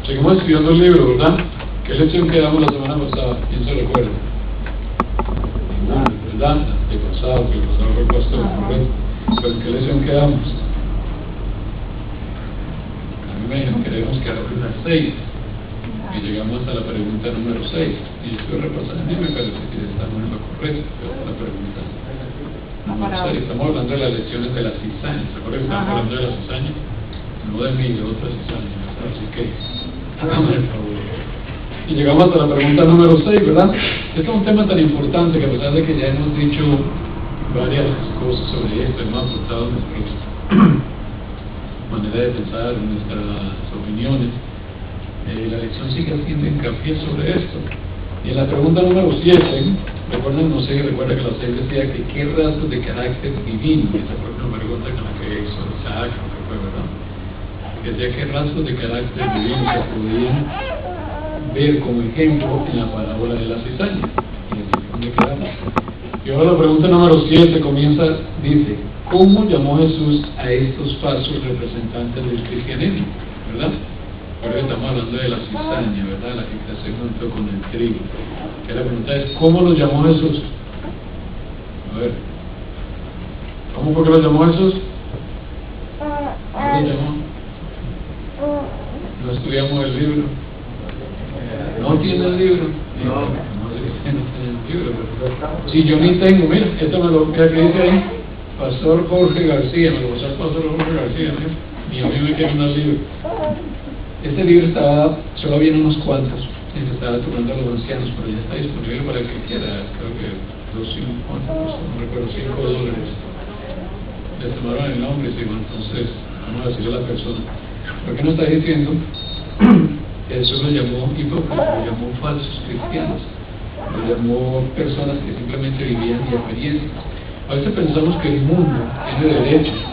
Seguimos estudiando el libro, ¿verdad? ¿Qué lección quedamos la semana pasada? ¿Quién se recuerda? Ninguna, ¿verdad? El pasado fue el pastor, ¿correcto? ¿Pero en qué lección quedamos? A mí me dijeron que debemos quedar en las 6 y llegamos hasta la pregunta número 6 y estoy repasando y me parece que estamos en lo correcto, pero la pregunta número 6. Estamos hablando de las lecciones de la cizaña. ¿Se acuerdan que estamos hablando de la cizaña? No de mí, de otra cizaña. Así que háganme el favor. Y llegamos hasta la pregunta número 6, ¿verdad? Este es un tema tan importante que a pesar de que ya hemos dicho varias cosas sobre esto, hemos aportado nuestra manera de pensar, nuestras opiniones, la lección sigue haciendo hincapié sobre esto. Y en la pregunta número 7, recuerden, no sé, recuerda que la 6 decía que qué rasgos de carácter divino, esa fue una pregunta con la que hizo Isaac, no recuerdo, ¿verdad? Que decía qué rasgos de carácter divino se podían ver como ejemplo en la parábola de la cizaña. Y ahora la pregunta número 7 comienza, dice, ¿cómo llamó Jesús a estos falsos representantes del cristianismo? ¿Verdad? Ahora estamos hablando de la cizaña, ¿verdad? La que crece junto con el trigo. Que la pregunta es, ¿cómo lo llamó Jesús? A ver, ¿cómo fue que lo llamó Jesús? ¿Cómo lo llamó? No estudiamos el libro. No tiene el libro. No tiene el libro. Si yo ni tengo, mira, esto me lo que dice ahí, Pastor Jorge García, me lo pasó el Pastor Jorge García, ¿no? Y a mí me quieren dar el libro. Este libro estaba, solo había unos cuantos, y se estaba turnando a los ancianos, pero ya está disponible para el que quiera, creo que no recuerdo, $5. Le tomaron el nombre, sí, entonces vamos a decirle a la persona. ¿Por qué no está diciendo? Eso lo llamó hipócritas, lo llamó falsos cristianos, lo llamó personas que simplemente vivían de experiencias. A veces pensamos que el mundo tiene derechos.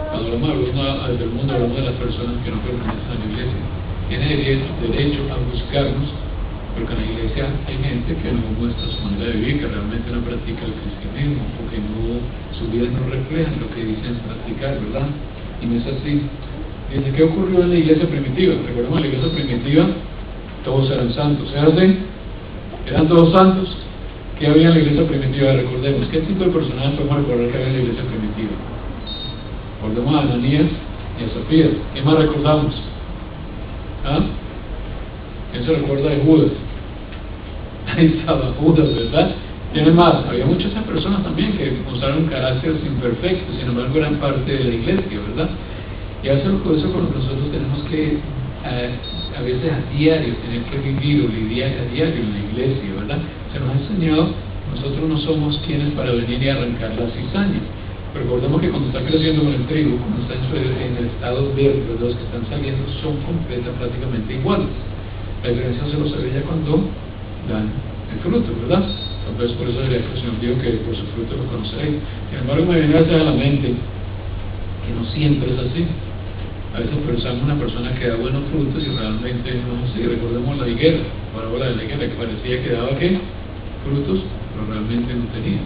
Cuando hablamos del mundo, hablamos de las personas que no pertenecen a la iglesia. Tiene derecho a buscarnos, porque en la iglesia hay gente que no muestra su manera de vivir, que realmente no practica el cristianismo, o que no, sus vidas no reflejan lo que dicen practicar, ¿verdad? Y no es así. Dice, ¿qué ocurrió en la iglesia primitiva? Recordemos, en la iglesia primitiva todos eran santos. ¿Es así? ¿Eran todos santos? ¿Qué había en la iglesia primitiva? Recordemos, ¿qué tipo de personajes podemos recordar que había en la iglesia primitiva? Recordemos a Ananías y a Zafira. ¿Qué más recordamos? ¿Ah? ¿Quién se recuerda de Judas? Ahí estaba Judas, ¿verdad? Tiene más, había muchas personas también que mostraron caracteres imperfectos, sin embargo eran parte de la iglesia, ¿verdad? Y a veces por eso con lo que nosotros tenemos que, a veces a diario, tener que vivir o lidiar a diario en la iglesia, ¿verdad? Se nos ha enseñado, nosotros no somos quienes para venir y arrancar la cizaña. Recordemos que cuando está creciendo con el trigo, cuando está en el estado verde, los que están saliendo son prácticamente iguales. La diferencia solo se ve ya cuando dan el fruto, ¿verdad? Entonces por eso el Señor dijo que por su fruto lo conoceréis. Sin embargo, me viene a la mente que no siempre es así. A veces pensamos una persona que da buenos frutos y realmente no es así. Recordemos la higuera, la parábola de la higuera, que parecía que daba ¿qué? Frutos, pero realmente no tenía.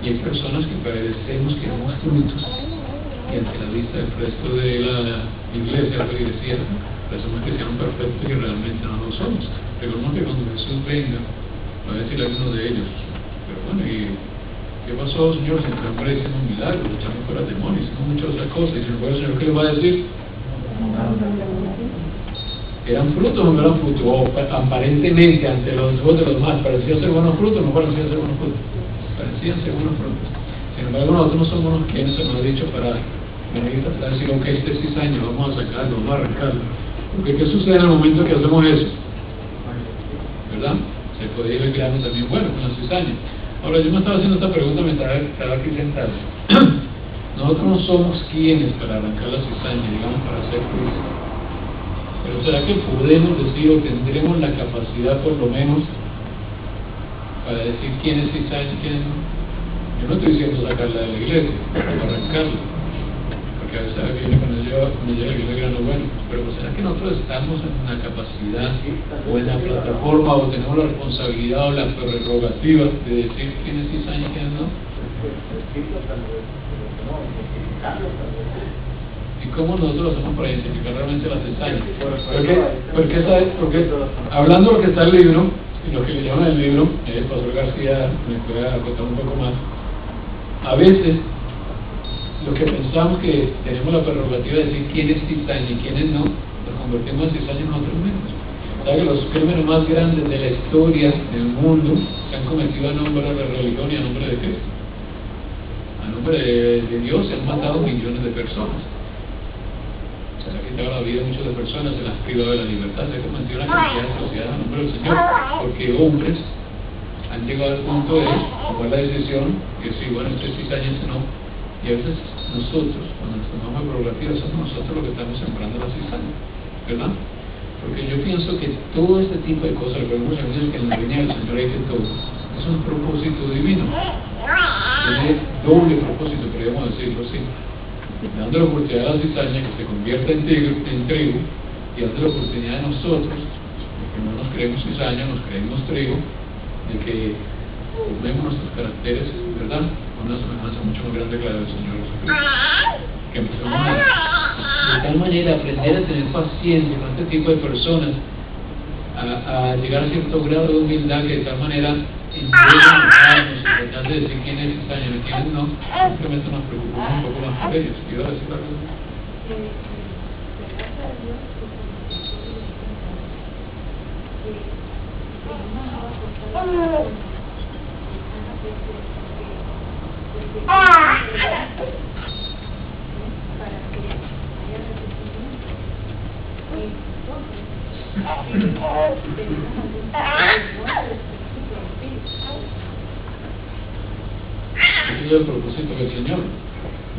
Y hay personas que parecemos que damos frutos y ante la vista del resto de la iglesia, la iglesia, parecemos que sean perfectos y realmente no lo somos. Recordemos que cuando Jesús venga, va a decir a uno de ellos, pero bueno, ¿y qué pasó, Señor? Si entre hombres hicimos milagros, echamos fuera demonios, hicimos muchas otras cosas. Y el Señor, ¿qué le va a decir? ¿Eran frutos o no eran frutos? O aparentemente, ante los ojos de los demás, ¿parecían ser buenos frutos o no parecían ser buenos frutos? Parecían ser buenos frutos. Sin embargo, nosotros no somos los quienes se nos ha dicho para venir a tratar de decir, ok, este cizaño, vamos a sacarlo, vamos a arrancarlo. Porque ¿qué sucede en el momento que hacemos eso? ¿Verdad? Se puede ir el grano también bueno con la cizaña. Ahora, yo me estaba haciendo esta pregunta mientras estaba aquí sentado. Nosotros no somos quienes para arrancar la cizaña, digamos, para hacer Cristo. Pero ¿será que podemos decir o tendremos la capacidad, por lo menos, para decir quién es cizaña y quién no? Yo no estoy diciendo sacarla de la iglesia, arrancarla. Porque a veces viene cuando llega el grano bueno. Pero ¿será que nosotros estamos en la capacidad o en la plataforma o tenemos la responsabilidad o la prerrogativa de decir quién es cizaña y quién no? ¿Y cómo nosotros hacemos para identificar realmente la cizaña? Porque hablando de lo que está en el libro, y lo que le llaman el libro, el pastor García me puede acotar un poco más, a veces lo que pensamos que tenemos la prerrogativa de decir quién es cizaña y quiénes no, nos convertimos en cizaña nosotros mismos. ¿Sabe que los crímenes más grandes de la historia del mundo se han cometido a nombre de la religión y a nombre de Cristo? A nombre de Dios se han matado millones de personas. Se han quitado la vida a muchas de personas, se las han privado de la libertad, se ha cometido una cantidad de atrocidades a nombre del Señor, porque hombres han llegado al punto de tomar la decisión que sí, bueno, este es cizaña, este no. Y a veces nosotros, cuando nos tomamos la prerrogativa, somos nosotros los que estamos sembrando la cizaña, ¿verdad? Porque yo pienso que todo este tipo de cosas, recordemos que en la viña del Señor hay de todo, es un propósito divino. Tiene doble propósito, podríamos decirlo así. Dando la oportunidad a la cizaña que se convierta en trigo, y dando la oportunidad a nosotros, que no nos creemos cizaña, nos creemos trigo, de que vemos nuestros caracteres, ¿verdad? Con una semejanza mucho más grande que la del Señor Jesucristo. Que empezamos de tal manera a aprender a tener paciencia con este tipo de personas, a llegar a cierto grado de humildad que de tal manera enojarnos y tratar de decir quién es cizaña y quién no, simplemente nos preocupamos un poco más por ellos. ¿Quiero decir algo? Ese es el propósito del Señor.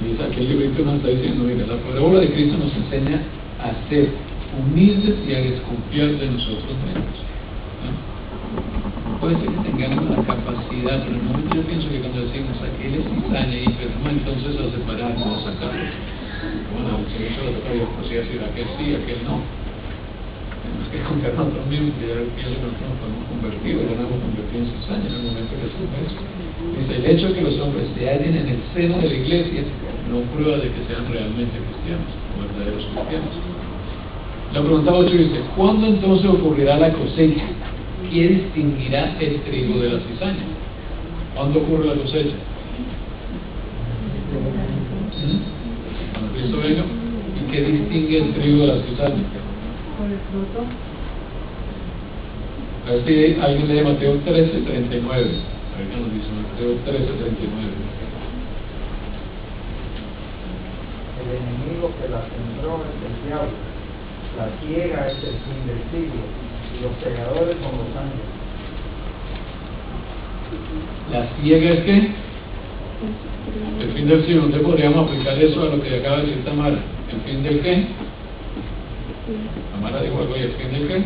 Y es aquel librito nos está diciendo, mira, la parábola de Cristo nos enseña a ser humildes y a desconfiar de nosotros mismos. ¿No? Puede ser que tengamos la capacidad, pero en el momento yo pienso que cuando decimos aquel es cizaña y empezamos entonces a separarnos, a sacarlos. Bueno, si eso lo toca Dios, pues sí, decir aquel sí, aquel no. Tenemos que confiar en nosotros mismos, que ya pienso que nosotros nos podemos convertir, o ya nos hemos convertido en cizaña en el momento que hacemos eso. Dice, el hecho de que los hombres se hallen en el seno de la iglesia no prueba de que sean realmente cristianos, o verdaderos cristianos. La pregunta 8 dice, ¿cuándo entonces ocurrirá la cosecha? ¿Quién distinguirá el trigo de la cizaña? ¿Cuándo ocurre la cosecha? Cuando Cristo venga. ¿Y qué distingue el trigo de la cizaña? Por el fruto. A ver si alguien lee Mateo 13:39. A ver qué nos dice Mateo 13:39. El enemigo que la sembró es el diablo, la ciega es el fin del siglo, y los segadores son los ángeles. ¿La ciega es qué? El fin del siglo. ¿Usted podríamos aplicar eso a lo que acaba de decir Tamara? ¿El fin del qué? Tamara dijo algo, ¿y el fin del qué?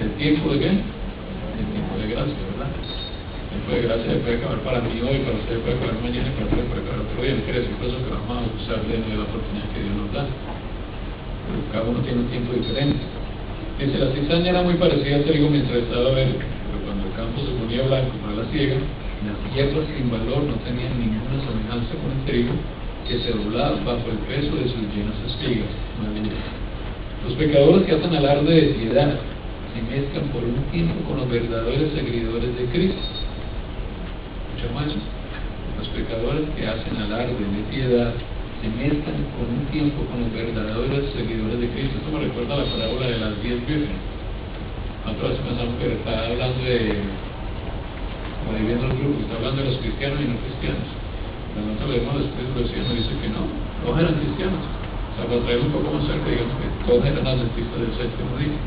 ¿El tiempo de qué? El tiempo de gracia, ¿verdad? El tiempo de gracia puede acabar para mí hoy, para usted puede acabar mañana y para usted puede acabar otro día. No quiere decir por eso que vamos a usar de la oportunidad que Dios nos da. Pero cada uno tiene un tiempo diferente. Dice, la cizaña era muy parecida al trigo mientras estaba verde, pero cuando el campo se ponía blanco para la siega, las hierbas sin valor no tenían ninguna semejanza con el trigo que se doblaba bajo el peso de sus llenas espigas maduras. Los pecadores que hacen alarde de piedad se mezclan por un tiempo con los verdaderos seguidores de Cristo. ¿Escuchamos eso? Los pecadores que hacen alarde de piedad se mezclan por un tiempo con los verdaderos seguidores de Cristo. Esto me recuerda a la parábola de las 10 vírgenes. Nosotros pensamos que está hablando de, como dividiendo el grupo, está hablando de los cristianos y no cristianos. Pero nosotros leemos los Espíritus del Cielo y dice que no, todos eran cristianos. O sea, para traer un poco más cerca, digamos que todos eran adventistas del séptimo día.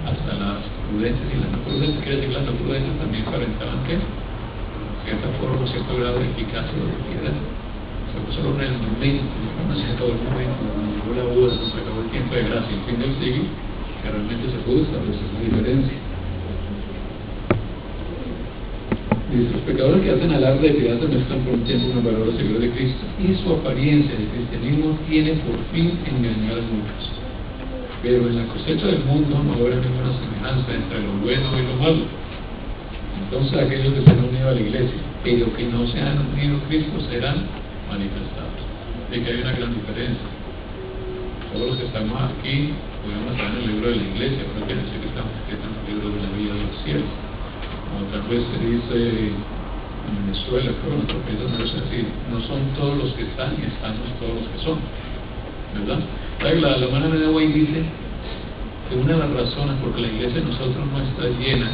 Hasta las prudentes y las no prudentes, quiere decir que las no prudentes también aparentaban que cierta forma, cierto grado de eficacia o de piedad. Solo en el momento, no se acabó el momento, cuando llegó la boda, se acabó el tiempo de gracia, el fin del siglo, que realmente se pudo establecer una diferencia. Dice, los pecadores que hacen alarde de piedad se mezclan por un tiempo con el valor seguro de Cristo, y su apariencia de cristianismo tiene por fin engañar a muchos. Pero en la cosecha del mundo no habrá ninguna semejanza entre lo bueno y lo malo. Entonces aquellos que se han unido a la iglesia pero que no se han unido a Cristo serán manifestados. De que hay una gran diferencia. Todos los que estamos aquí podemos estar en el libro de la iglesia, pero no quiere decir que estamos escritos en el libro de la vida de los cielos. Como tal vez se dice en Venezuela, creo, en otros países no es así. No son todos los que están y estamos todos los que son, ¿verdad? La hermana de White dice que una de las razones por que la iglesia de nosotros no está llena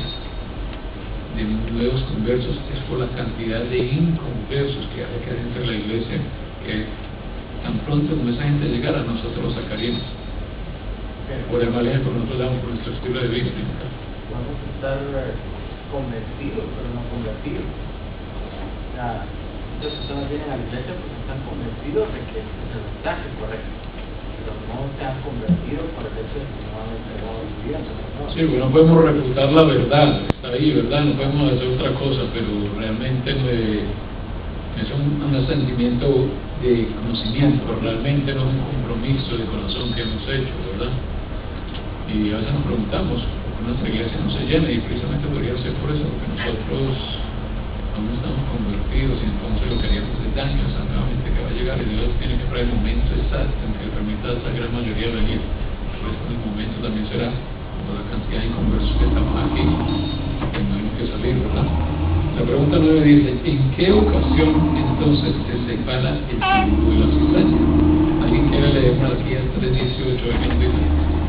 de nuevos conversos es por la cantidad de inconversos que hay que dentro de la iglesia, que tan pronto como esa gente llegara, nosotros lo sacaríamos por el mal ejemplo que nosotros damos por nuestro estilo de vida. Vamos a estar convencidos, pero no convertidos. O sea, muchas personas vienen a la iglesia porque están convencidos de que es el mensaje correcto, pero no se han convertido por el hecho de que no han entregado su vida. Sí, porque no podemos refutar la verdad, está ahí, ¿verdad? No podemos hacer otra cosa, pero realmente es un sentimiento de conocimiento, pero realmente no es un compromiso de corazón que hemos hecho, ¿verdad? Y a veces nos preguntamos por qué nuestra iglesia no se llena, y precisamente podría ser por eso, porque nosotros aún no estamos convertidos, y entonces lo que haríamos es daño a esa nueva gente que va a llegar, y Dios tiene que traer el momento exacto en que permita a esa gran mayoría venir. Por eso el momento también será por la cantidad de conversos que estamos aquí, que tenemos que salir, ¿verdad? La pregunta 9 dice: ¿en qué ocasión entonces se separa el trigo de la cizaña? ¿Alguien quiere leer Malaquías 3:18? ¿Alguien dice?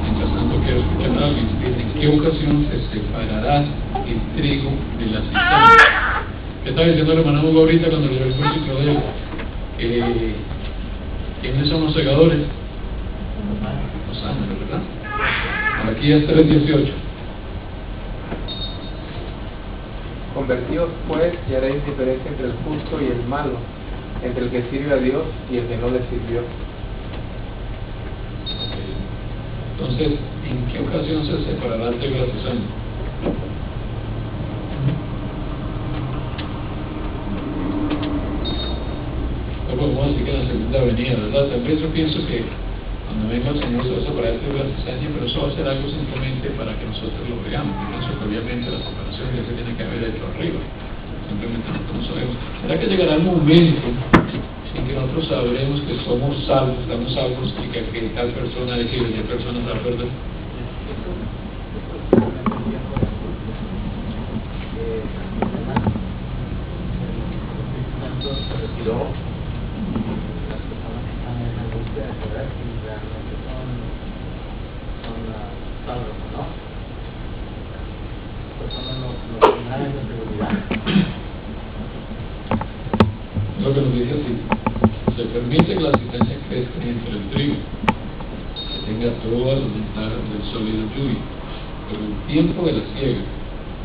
Mientras tanto quiero escuchar a alguien. Dice: ¿en qué ocasión se separará el trigo de la cizaña? ¿Qué está diciendo el hermano Hugo ahorita cuando leyó el versículo de él? ¿Quiénes son los segadores? Los ángeles, ¿verdad? Malaquías 3:18. Convertíos pues y haréis diferencia entre el justo y el malo, entre el que sirve a Dios y el que no le sirvió. Entonces, ¿en qué ocasión se separará el trigo de la cizaña? No podemos decir que en la segunda venida, ¿verdad? Tal vez yo pienso que cuando venga el Señor se va a separar el trigo de la cizaña, pero eso va a ser algo simplemente para que nosotros lo veamos. Yo pienso que obviamente la separación ya se tiene que haber hecho arriba, simplemente nosotros no sabemos. ¿Será que llegará el momento en que nosotros sabremos que somos salvos, estamos salvos, y que tal persona de que tal persona se va a perder? Lo que nos dice así: se permite que la cizaña crezca entre el trigo, que tenga todas las ventajas del sólido lluvia, pero en el tiempo de la siega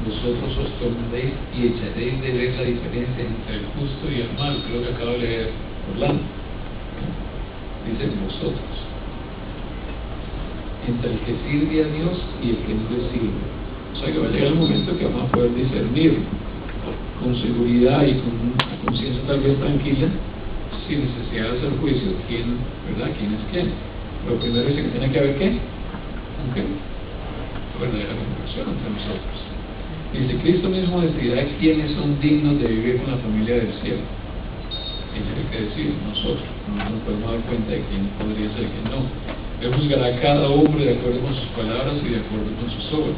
vosotros os tornaréis y echaréis de ver la diferencia entre el justo y el mal. Creo que acabo de leer Orlando. Dice vosotros, entre el que sirve a Dios y el que no le sirve. O sea que va a llegar el momento que vamos a poder discernir con seguridad y con una conciencia tal vez tranquila, sin necesidad de hacer juicio, quién, ¿verdad? ¿Quién es quién? Lo primero es que tiene que haber qué, ¿qué? Verdadera conversión entre nosotros. Dice: Cristo mismo decidirá quiénes son dignos de vivir con la familia del cielo. Él tiene que decir, nosotros no nos podemos dar cuenta de quién podría ser, quién no. Él juzgará a cada hombre de acuerdo con sus palabras y de acuerdo con sus obras.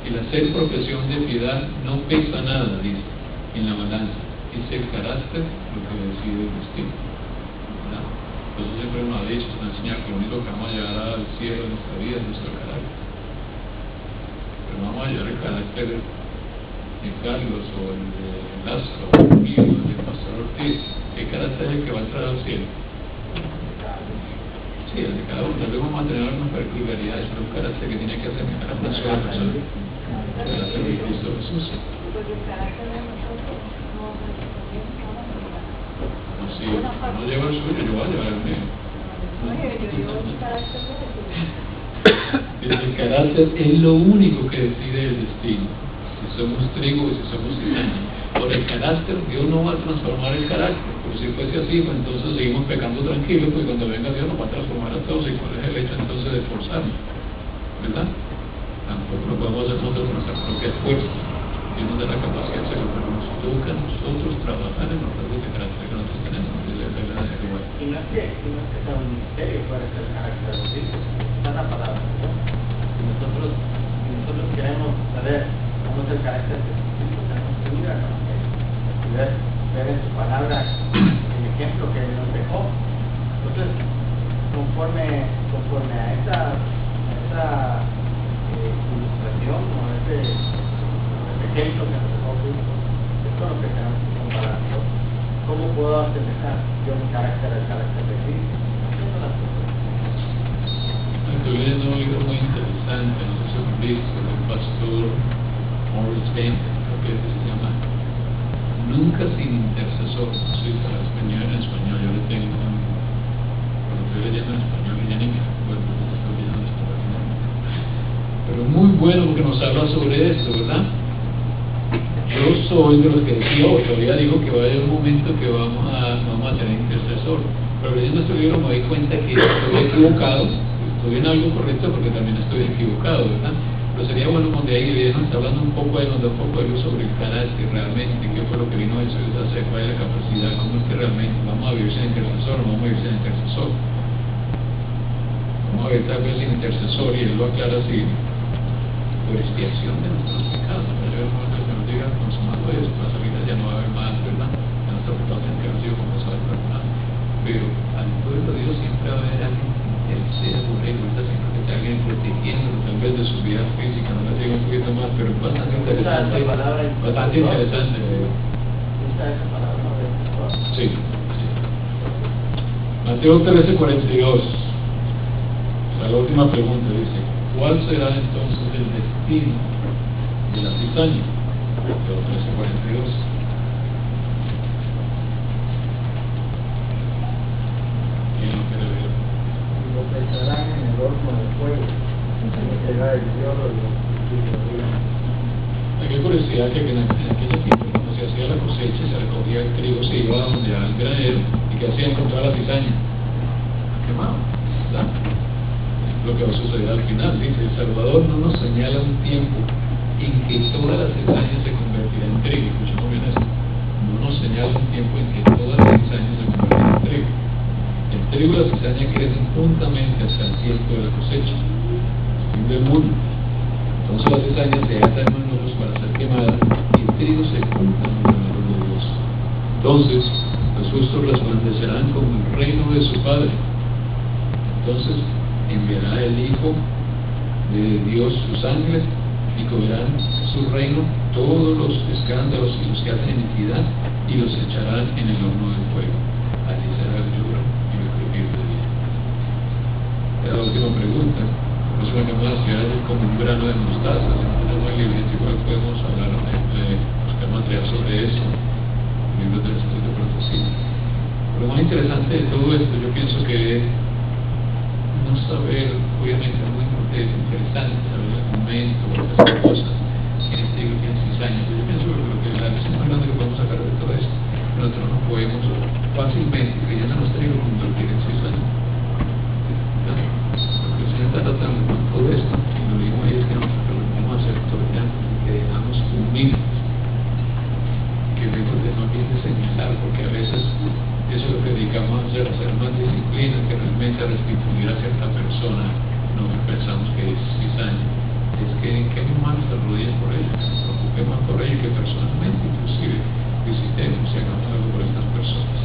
El hacer profesión de piedad no pesa nada, dice, en la balanza. Es el carácter lo que decide el destino, ¿verdad? Por eso siempre nos ha dicho, nos ha enseñado que lo único que vamos a llevar al cielo en nuestra vida es nuestro carácter. Pero no vamos a llevar el carácter de Carlos o el de Lázaro o el mío, el de Pastor Ortiz. ¿Qué carácter es el que va a entrar al cielo? Sí, el de cada uno. Tal vez vamos a tener algunas peculiaridades, pero un carácter que tiene que asemejar a una sola persona. El carácter de Cristo Jesús. Si no lleva el suyo, yo voy a llevar el mío. El carácter es lo único que decide el destino. Si somos trigo y si somos cizaña. Por el carácter, Dios no va a transformar el carácter. Pero si fuese así, pues entonces seguimos pecando tranquilos, porque cuando venga Dios nos va a transformar a todos. ¿Y cuál es el hecho entonces de esforzarnos? ¿Verdad? Tampoco lo podemos hacer nosotros con nuestras propias fuerzas. Dios nos da la capacidad de hacerlo, pero nos toca a nosotros trabajar en los rasgos de carácter que nosotros tenemos. Y no es que sea un misterio cuál es el carácter de los hijos, está en la palabra de Dios. Si nosotros queremos saber cómo es el carácter de Jesucristo, tenemos que ir a conocer y ver en su palabra el ejemplo que Él nos dejó. Entonces, conforme a esa ilustración o ese ejemplo que nos dejó Cristo, es con lo que tenemos que comparar nosotros. ¿Cómo puedo asemejar yo mi carácter al carácter de Cristo? Haciendo las cosas. Estoy leyendo un libro muy interesante, no sé si lo han visto, del pastor Morris Kent, creo que se llama Nunca sin intercesor. Sí, para español, en español yo le tengo, cuando estoy leyendo en español ya ni me acuerdo de lo que estoy leyendo en español. Pero muy bueno porque nos habla sobre esto, ¿verdad? Yo soy de los que decía, todavía digo que va a haber un momento que vamos a tener intercesor. Pero leyendo este libro me doy cuenta que estoy equivocado, estoy en algo correcto porque también estoy equivocado, ¿verdad? Pero sería bueno donde ahí nos está hablando un poco de luz sobre el carácter realmente, qué fue lo que vino Jesús a hacer, cuál es la capacidad, cómo es que realmente vamos a vivir sin intercesor, no vamos a vivir sin intercesor. Vamos a vivir tal vez sin intercesor, y él lo aclara así, por expiación de nuestros pecados. Pero yo no diga consumado esto, la salida ya no va a haber más, ¿verdad? Ya nuestros pecados tienen que haber sido confesados y perdonados. Pero al pueblo de Dios siempre va a haber alguien que sea por él, ¿verdad? Siempre que esté alguien protegiéndolo, tal vez de su vida física, no le digo un poquito más, pero es bastante interesante. Bastante interesante. ¿Usa esa palabra? Sí. Mateo 13:42. La última pregunta dice: ¿cuál será entonces el destino de la cizaña? Mateo 13:42. ¿Quién lo quiere ver? Lo pesarán en el horno de fuego, y será el lloro de los días. Qué curiosidad que en aquella tiempo, cuando se hacía la cosecha, se recogía el trigo, se iba donde al granero, y que hacían contra la cizaña, quemado, ¿verdad? Lo que va a suceder al final, dice: el Salvador no nos señala un tiempo en que toda la cizaña se convertirá en trigo. Escuchamos bien eso. No nos señala un tiempo en que toda la cizaña se convertirá en trigo. El trigo y la cizaña crecen juntamente hasta el tiempo de la cosecha, el fin del mundo. Entonces la cizaña se ata en manos para ser quemada y el trigo se junta en el reino de Dios. Entonces los justos resplandecerán como el reino de su Padre. Entonces enviará el Hijo de Dios sus ángeles y comerán su reino todos los escándalos y los que hacen iniquidad, y los echarán en el horno de fuego. Allí será el lloro y el crujir de vida. La última pregunta: es una que es como un grano de mostaza. Si no tenemos el libro, igual podemos hablar buscar material sobre eso, libros del Estudio de Profecía. Pero lo más interesante de todo esto, yo pienso que es no saber, obviamente es muy interesante saber el momento, otras cosas, en este libro tiene 6 años. Yo pienso que lo que la lección más grande que podemos sacar de todo esto, nosotros no podemos fácilmente, creyendo en este libro, convertir en 6 años. Porque el Señor está tratando con todo esto, y lo mismo ahí es que nosotros lo vamos a hacer tolerantes, que dejamos humildes, que lejos de no bien de señalar, porque a veces eso es lo que dedicamos a hacer más disciplina que realmente a restituir a cierta persona. No pensamos que es cizaña, es que hermanos se arrodillen por ellos, nos preocupemos por ellos, que personalmente inclusive visitemos y hagamos algo por estas personas.